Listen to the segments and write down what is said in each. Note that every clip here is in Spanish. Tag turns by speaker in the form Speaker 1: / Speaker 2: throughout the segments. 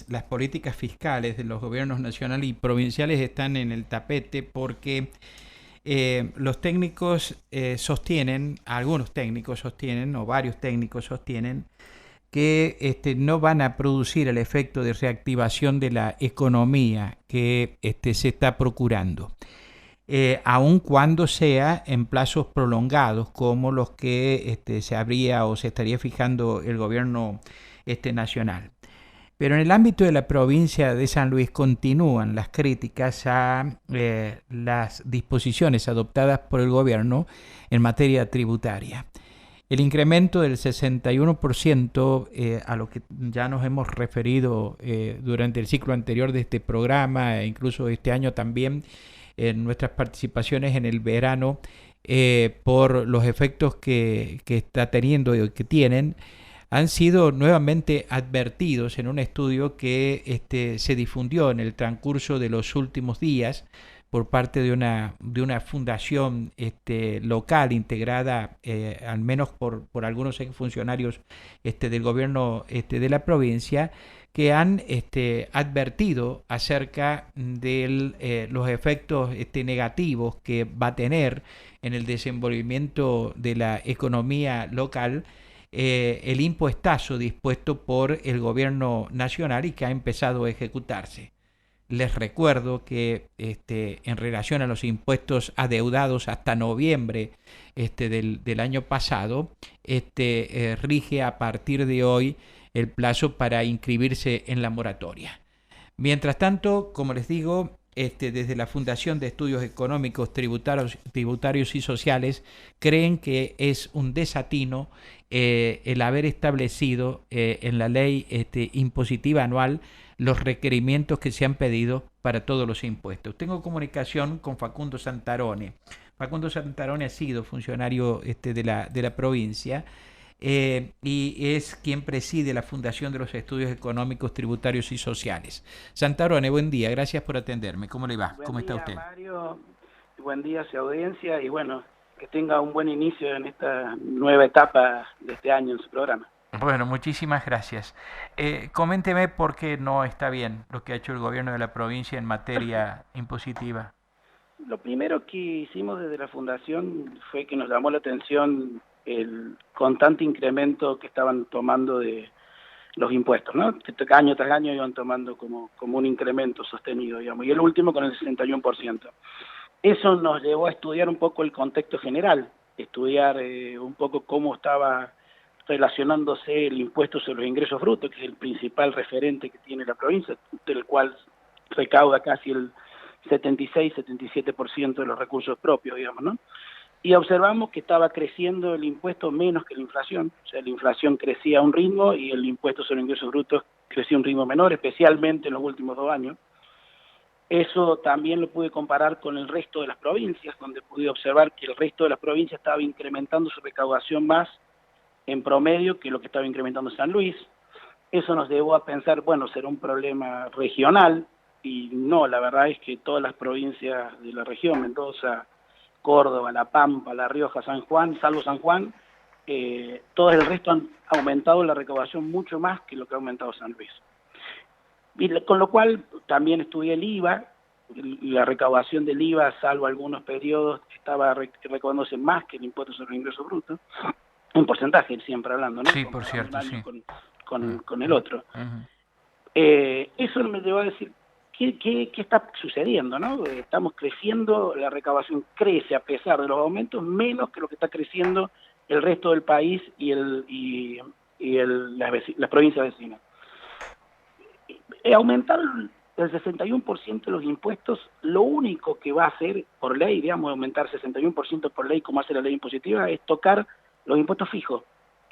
Speaker 1: las políticas fiscales de los gobiernos nacionales y provinciales están en el tapete porque los técnicos sostienen, algunos técnicos sostienen, o varios técnicos sostienen, que no van a producir el efecto de reactivación de la economía que se está procurando, aun cuando sea en plazos prolongados como los que se habría o se estaría fijando el gobierno nacional. Pero en el ámbito de la provincia de San Luis continúan las críticas a las disposiciones adoptadas por el gobierno en materia tributaria. El incremento del 61%, a lo que ya nos hemos referido durante el ciclo anterior de este programa, e incluso este año también, en nuestras participaciones en el verano, por los efectos que está teniendo y que tienen, han sido nuevamente advertidos en un estudio que se difundió en el transcurso de los últimos días por parte de una fundación local integrada al menos por algunos funcionarios del gobierno de la provincia, que han advertido acerca de los efectos negativos que va a tener en el desenvolvimiento de la economía local el impuestazo dispuesto por el gobierno nacional y que ha empezado a ejecutarse. Les recuerdo que en relación a los impuestos adeudados hasta noviembre del año pasado, rige a partir de hoy el plazo para inscribirse en la moratoria. Mientras tanto, como les digo, desde la Fundación de Estudios Económicos, Tributarios y Sociales, creen que es un desatino el haber establecido en la ley impositiva anual los requerimientos que se han pedido para todos los impuestos. Tengo comunicación con Facundo Santarone. Facundo Santarone ha sido funcionario de la provincia y es quien preside la Fundación de los Estudios Económicos, Tributarios y Sociales. Santarone, buen día, gracias por atenderme. ¿Cómo le va? ¿Cómo está usted?
Speaker 2: Mario, buen día a su audiencia y bueno, que tenga un buen inicio en esta nueva etapa de este año en su programa.
Speaker 1: Bueno, muchísimas gracias. Coménteme por qué no está bien lo que ha hecho el gobierno de la provincia en materia impositiva.
Speaker 2: Lo primero que hicimos desde la Fundación fue que nos llamó la atención el constante incremento que estaban tomando de los impuestos, ¿no? Año tras año iban tomando como un incremento sostenido, digamos, y el último con el 61%. Eso nos llevó a estudiar un poco el contexto general, estudiar un poco cómo estaba relacionándose el impuesto sobre los ingresos brutos, que es el principal referente que tiene la provincia, del cual recauda casi el 76-77% de los recursos propios, digamos, ¿no? Y observamos que estaba creciendo el impuesto menos que la inflación, o sea, la inflación crecía a un ritmo y el impuesto sobre ingresos brutos crecía a un ritmo menor, especialmente en los últimos 2 años. Eso también lo pude comparar con el resto de las provincias, donde pude observar que el resto de las provincias estaba incrementando su recaudación más en promedio que lo que estaba incrementando San Luis. Eso nos llevó a pensar, bueno, será un problema regional, y no, la verdad es que todas las provincias de la región, Mendoza, Córdoba, La Pampa, La Rioja, San Juan, salvo San Juan, todo el resto han aumentado la recaudación mucho más que lo que ha aumentado San Luis. Y con lo cual también estudié el IVA, la recaudación del IVA, salvo algunos periodos, estaba recaudándose más que el impuesto sobre el ingreso bruto, en porcentaje siempre hablando, ¿no?
Speaker 1: Sí, por cierto, sí.
Speaker 2: Con el otro. Eso me llevó a decir, ¿qué está sucediendo, no? Estamos creciendo, la recaudación crece a pesar de los aumentos, menos que lo que está creciendo el resto del país y las provincias vecinas. Aumentar el 61% de los impuestos, lo único que va a hacer por ley, digamos, aumentar 61% por ley, como hace la ley impositiva, es tocar los impuestos fijos,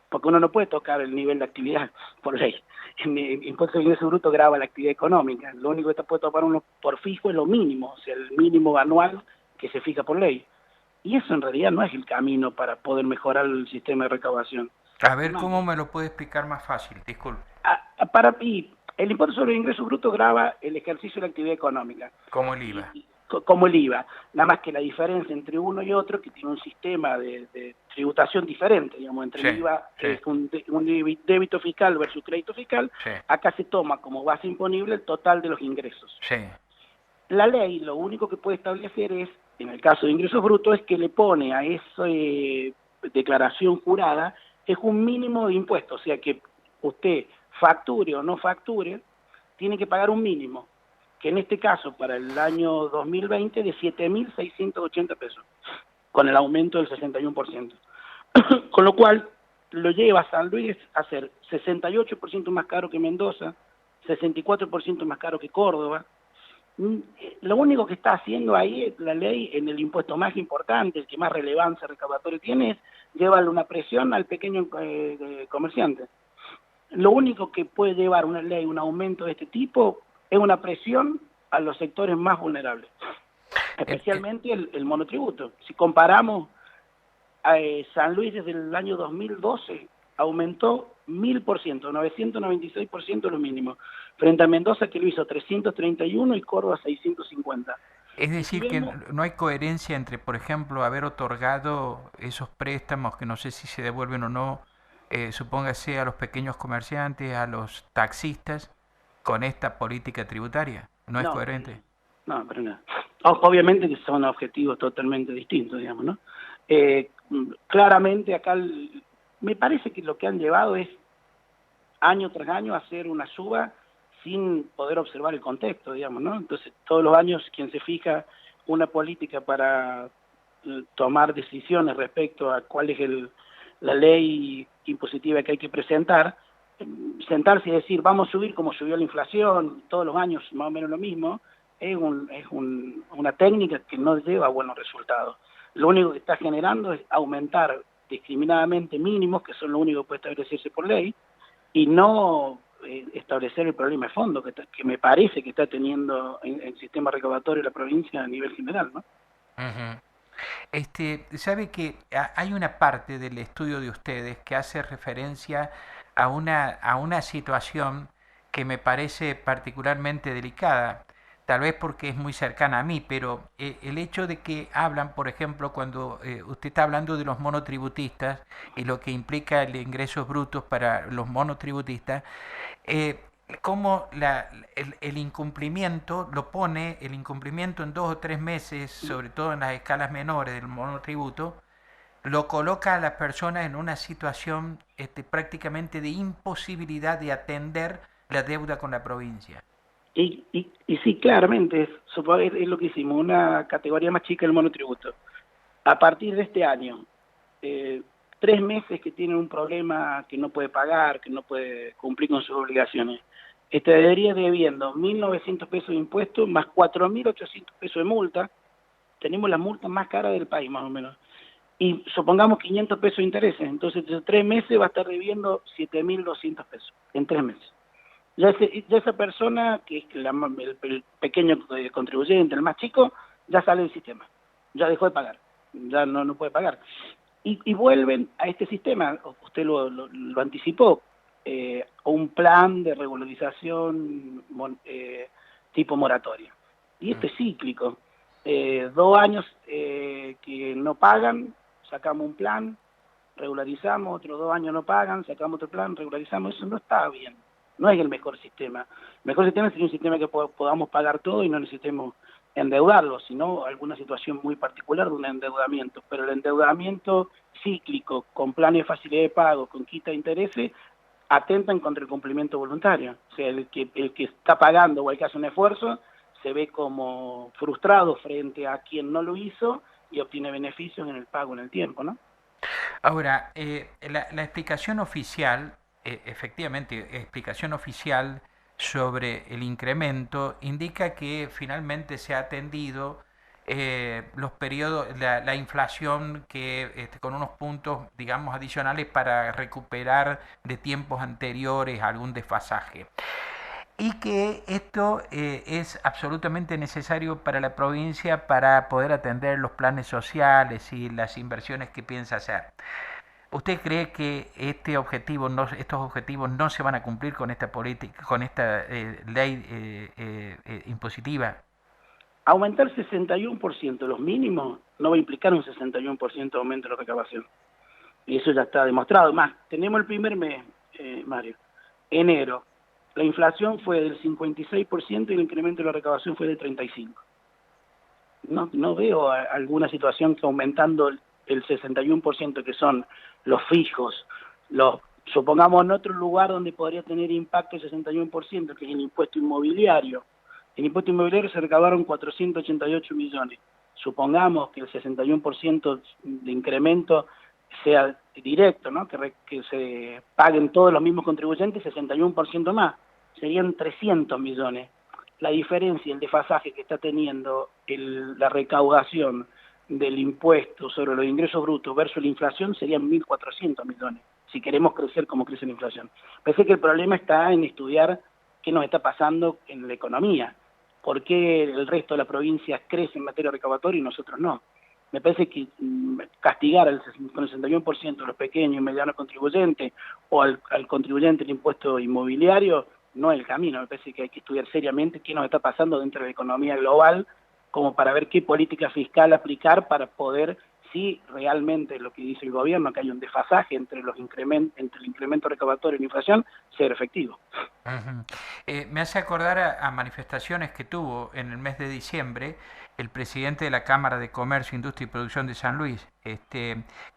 Speaker 2: porque uno no puede tocar el nivel de actividad por ley. El impuesto de ingreso bruto grava la actividad económica, lo único que te puede tocar uno por fijo es lo mínimo, o sea, el mínimo anual que se fija por ley. Y eso en realidad no es el camino para poder mejorar el sistema de recaudación.
Speaker 1: A ver, ¿cómo me lo puede explicar más fácil? Disculpe.
Speaker 2: Para ti, el impuesto sobre el ingreso bruto grava el ejercicio de la actividad económica.
Speaker 1: Como el IVA.
Speaker 2: como el IVA, nada más que la diferencia entre uno y otro, que tiene un sistema de tributación diferente, digamos, entre
Speaker 1: Sí,
Speaker 2: el IVA,
Speaker 1: sí,
Speaker 2: que es un débito fiscal versus crédito fiscal,
Speaker 1: sí,
Speaker 2: acá se toma como base imponible el total de los ingresos.
Speaker 1: sí.
Speaker 2: La ley lo único que puede establecer es, en el caso de ingresos brutos, es que le pone a esa declaración jurada, es un mínimo de impuestos, o sea que usted facture o no facture, tiene que pagar un mínimo, que en este caso para el año 2020 de 7.680 pesos, con el aumento del 61%. Con lo cual lo lleva a San Luis a ser 68% más caro que Mendoza, 64% más caro que Córdoba. Lo único que está haciendo ahí la ley en el impuesto más importante, el que más relevancia recaudatoria tiene, es llevarle una presión al pequeño comerciante. Lo único que puede llevar una ley, un aumento de este tipo, es una presión a los sectores más vulnerables,
Speaker 1: Eh, eh,
Speaker 2: especialmente el monotributo. Si comparamos, San Luis desde el año 2012 aumentó 1000%, 996% lo mínimo, frente a Mendoza que lo hizo 331 y Córdoba 650.
Speaker 1: es
Speaker 2: Y si
Speaker 1: decir, que
Speaker 2: vemos,
Speaker 1: no hay coherencia entre, por ejemplo, haber otorgado esos préstamos que no sé si se devuelven o no, supóngase a los pequeños comerciantes, a los taxistas, con esta política tributaria. ¿No es
Speaker 2: no,
Speaker 1: coherente?
Speaker 2: no, pero nada. Obviamente que son objetivos totalmente distintos, digamos, ¿no? Claramente acá me parece que lo que han llevado es año tras año hacer una suba sin poder observar el contexto, digamos, ¿no? Entonces, todos los años quien se fija una política para tomar decisiones respecto a cuál es la ley impositiva que hay que presentar, sentarse y decir, vamos a subir como subió la inflación, todos los años más o menos lo mismo, una técnica que no lleva buenos resultados. Lo único que está generando es aumentar discriminadamente mínimos, que son lo único que puede establecerse por ley, y no establecer el problema de fondo que me parece que está teniendo el sistema recaudatorio de la provincia a nivel general, ¿no?
Speaker 1: Ujú. Sabe que hay una parte del estudio de ustedes que hace referencia a una situación que me parece particularmente delicada, tal vez porque es muy cercana a mí, pero el hecho de que hablan, por ejemplo, cuando usted está hablando de los monotributistas y lo que implica el ingresos brutos para los monotributistas, eh, cómo el incumplimiento lo pone, el incumplimiento en 2 o 3 meses, sobre todo en las escalas menores del monotributo, lo coloca a las personas en una situación prácticamente de imposibilidad de atender la deuda con la provincia.
Speaker 2: Y sí, claramente, es lo que hicimos, una categoría más chica del monotributo. A partir de este año, 3 meses que tienen un problema que no puede pagar, que no puede cumplir con sus obligaciones, estaría debiendo 1.900 pesos de impuestos más 4.800 pesos de multa. Tenemos la multa más cara del país, más o menos. Y supongamos 500 pesos de intereses, entonces de 3 meses va a estar debiendo 7.200 pesos en 3 meses. Ya esa persona, que es el pequeño contribuyente, el más chico, ya sale del sistema, ya dejó de pagar, ya no puede pagar. Y vuelven a este sistema, usted lo anticipó, un plan de regularización tipo moratoria. Y esto es cíclico. 2 años que no pagan, sacamos un plan, regularizamos, otros 2 años no pagan, sacamos otro plan, regularizamos. Eso no está bien. No es el mejor sistema. El mejor sistema sería un sistema que podamos pagar todo y no necesitemos endeudarlo, sino alguna situación muy particular de un endeudamiento. Pero el endeudamiento cíclico, con planes de facilidad de pago, con quita de intereses, atentan contra el cumplimiento voluntario. O sea, el que está pagando o el que hace un esfuerzo se ve como frustrado frente a quien no lo hizo y obtiene beneficios en el pago en el tiempo, ¿no?
Speaker 1: Ahora, la explicación oficial, efectivamente, explicación oficial sobre el incremento indica que finalmente se ha atendido los periodos, la inflación que con unos puntos, digamos, adicionales para recuperar de tiempos anteriores algún desfasaje y que esto es absolutamente necesario para la provincia para poder atender los planes sociales y las inversiones que piensa hacer. ¿Usted cree que estos objetivos no se van a cumplir con esta política, con esta ley impositiva?
Speaker 2: Aumentar 61% los mínimos no va a implicar un 61% de aumento de la recaudación. Y eso ya está demostrado. Más, tenemos el primer mes, Mario, enero. La inflación fue del 56% y el incremento de la recaudación fue del 35%. No veo alguna situación que aumentando el 61%, que son los fijos, supongamos en otro lugar donde podría tener impacto el 61%, que es el impuesto inmobiliario. El impuesto inmobiliario se recaudaron 488 millones. Supongamos que el 61% de incremento sea directo, ¿no? Que se paguen todos los mismos contribuyentes, 61% más. Serían 300 millones. La diferencia, el desfasaje que está teniendo la recaudación del impuesto sobre los ingresos brutos versus la inflación serían 1.400 millones, si queremos crecer como crece la inflación. Parece que el problema está en estudiar qué nos está pasando en la economía, por qué el resto de las provincias crece en materia recaudatoria y nosotros no. Me parece que castigar con el 61% a los pequeños y medianos contribuyentes o al contribuyente del impuesto inmobiliario no es el camino. Me parece que hay que estudiar seriamente qué nos está pasando dentro de la economía global, como para ver qué política fiscal aplicar para poder, si realmente lo que dice el gobierno, que hay un desfasaje entre el incremento recaudatorio y la inflación, ser efectivo.
Speaker 1: Me hace acordar a manifestaciones que tuvo en el mes de diciembre el presidente de la Cámara de Comercio, Industria y Producción de San Luis,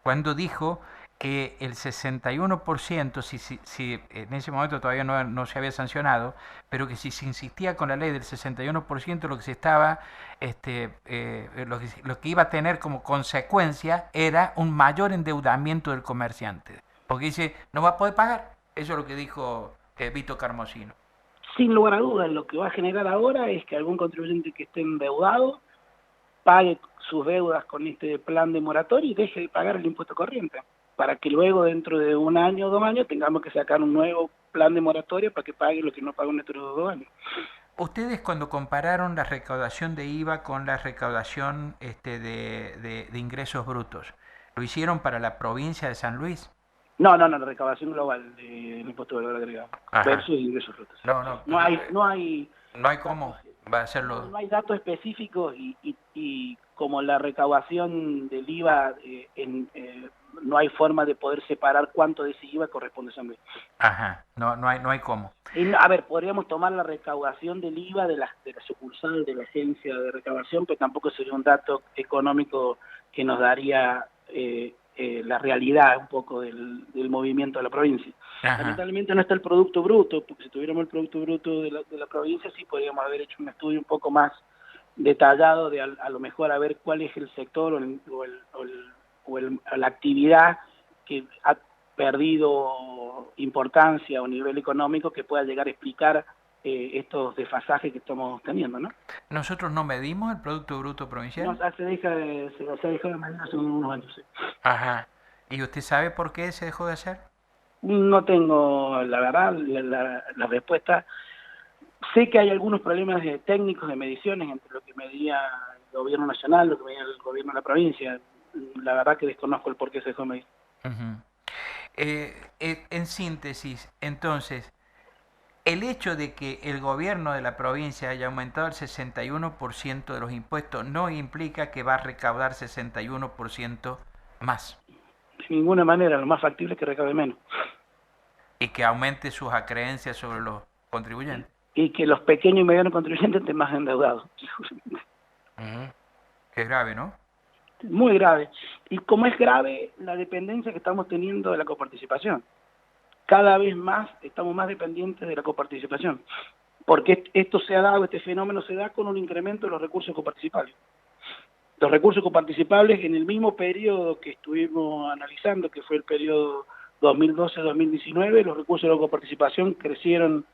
Speaker 1: cuando dijo que el 61%, si en ese momento todavía no se había sancionado, pero que si se insistía con la ley del 61%, lo que se estaba, lo que iba a tener como consecuencia era un mayor endeudamiento del comerciante, porque dice, no va a poder pagar. Eso es lo que dijo Vito Carmosino.
Speaker 2: Sin lugar a dudas, lo que va a generar ahora es que algún contribuyente que esté endeudado pague sus deudas con este plan de moratoria y deje de pagar el impuesto corriente, para que luego dentro de 1 año o 2 años tengamos que sacar un nuevo plan de moratoria para que pague lo que no pagó dentro de 2 años.
Speaker 1: Ustedes cuando compararon la recaudación de IVA con la recaudación de ingresos brutos, ¿lo hicieron para la provincia de San Luis?
Speaker 2: No, la recaudación global del impuesto de valor agregado versus ingresos brutos. No hay
Speaker 1: cómo va a hacerlo.
Speaker 2: No hay datos específicos y como la recaudación del IVA, no hay forma de poder separar cuánto de ese IVA corresponde a San Luis.
Speaker 1: Ajá, no hay cómo.
Speaker 2: A ver, podríamos tomar la recaudación del IVA de la sucursal de la agencia de recaudación, pero tampoco sería un dato económico que nos daría la realidad un poco del movimiento de la provincia. Ajá. Lamentablemente no está el Producto Bruto, porque si tuviéramos el Producto Bruto de la provincia sí podríamos haber hecho un estudio un poco más detallado de a lo mejor a ver cuál es el sector o la actividad que ha perdido importancia o nivel económico que pueda llegar a explicar estos desfasajes que estamos teniendo, ¿no?
Speaker 1: ¿Nosotros no medimos el Producto Bruto Provincial?
Speaker 2: No, se dejó de medir hace unos años, sí.
Speaker 1: Ajá. ¿Y usted sabe por qué se dejó de hacer?
Speaker 2: No tengo, la verdad, la respuesta. Sé que hay algunos problemas técnicos de mediciones entre lo que medía el gobierno nacional, lo que medía el gobierno de la provincia. La verdad que desconozco el por qué se dejó de medir.
Speaker 1: En síntesis, entonces, el hecho de que el gobierno de la provincia haya aumentado el 61% de los impuestos no implica que va a recaudar 61% más.
Speaker 2: De ninguna manera, lo más factible es que recaude menos.
Speaker 1: Y que aumente sus acreencias sobre los contribuyentes.
Speaker 2: Y que los pequeños y medianos contribuyentes estén más endeudados.
Speaker 1: Qué grave, ¿no?
Speaker 2: Muy grave. Y como es grave la dependencia que estamos teniendo de la coparticipación. Cada vez más estamos más dependientes de la coparticipación. Porque esto se ha dado, este fenómeno se da con un incremento de los recursos coparticipables. Los recursos coparticipables en el mismo periodo que estuvimos analizando, que fue el periodo 2012-2019, los recursos de la coparticipación crecieron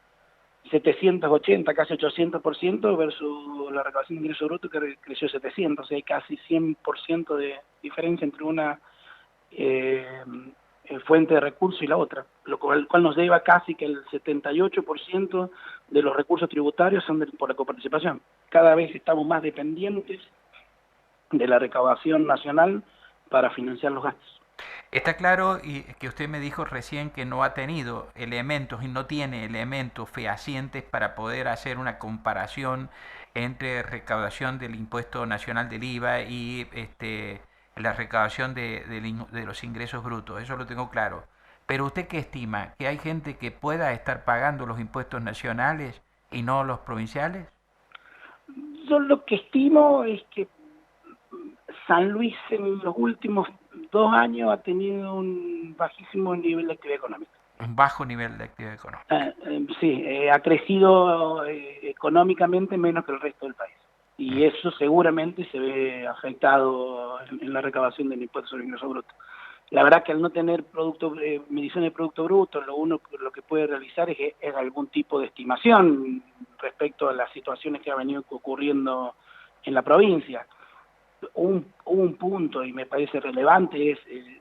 Speaker 2: 780, casi 800% versus la recaudación de ingreso bruto que creció 700, o sea, hay casi 100% de diferencia entre una fuente de recursos y la otra, lo cual nos lleva casi que el 78% de los recursos tributarios son por la coparticipación. Cada vez estamos más dependientes de la recaudación nacional para financiar los gastos.
Speaker 1: Está claro y que usted me dijo recién que no ha tenido elementos y no tiene elementos fehacientes para poder hacer una comparación entre recaudación del impuesto nacional del IVA y la recaudación de los ingresos brutos. Eso lo tengo claro. Pero usted qué estima, que hay gente que pueda estar pagando los impuestos nacionales y no los provinciales.
Speaker 2: Yo lo que estimo es que San Luis en los últimos 2 años ha tenido un bajísimo nivel de actividad económica.
Speaker 1: Un bajo nivel de actividad económica.
Speaker 2: Sí, ha crecido económicamente menos que el resto del país. Y eso seguramente se ve afectado en la recaudación del impuesto sobre ingreso bruto. La verdad que al no tener medición de producto bruto, lo que puede realizar es algún tipo de estimación respecto a las situaciones que ha venido ocurriendo en la provincia. Un punto, y me parece relevante, es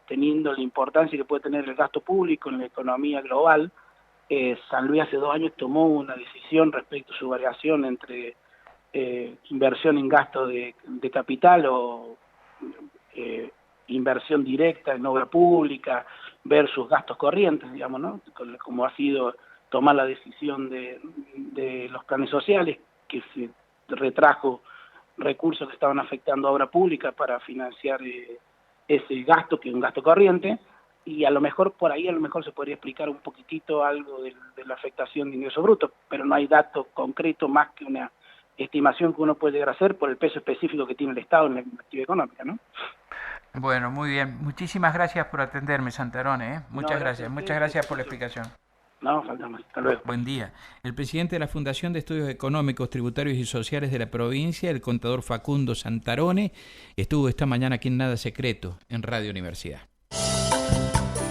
Speaker 2: teniendo la importancia que puede tener el gasto público en la economía global. San Luis hace 2 años tomó una decisión respecto a su variación entre inversión en gasto de capital o inversión directa en obra pública versus gastos corrientes, digamos, ¿no? Como ha sido tomar la decisión de los planes sociales, que se retrajo recursos que estaban afectando a obra pública para financiar ese gasto, que es un gasto corriente, y a lo mejor por ahí se podría explicar un poquitito algo de la afectación de ingresos brutos, pero no hay dato concreto más que una estimación que uno puede llegar a hacer por el peso específico que tiene el Estado en la actividad económica, ¿no?
Speaker 1: Bueno, muy bien. Muchísimas gracias por atenderme, Santarone, ¿eh? Muchas gracias. Muchas gracias por la explicación.
Speaker 2: No, falta más. Hasta luego.
Speaker 1: Buen día. El presidente de la Fundación de Estudios Económicos, Tributarios y Sociales de la provincia, el contador Facundo Santarone, estuvo esta mañana aquí en Nada Secreto, en Radio Universidad.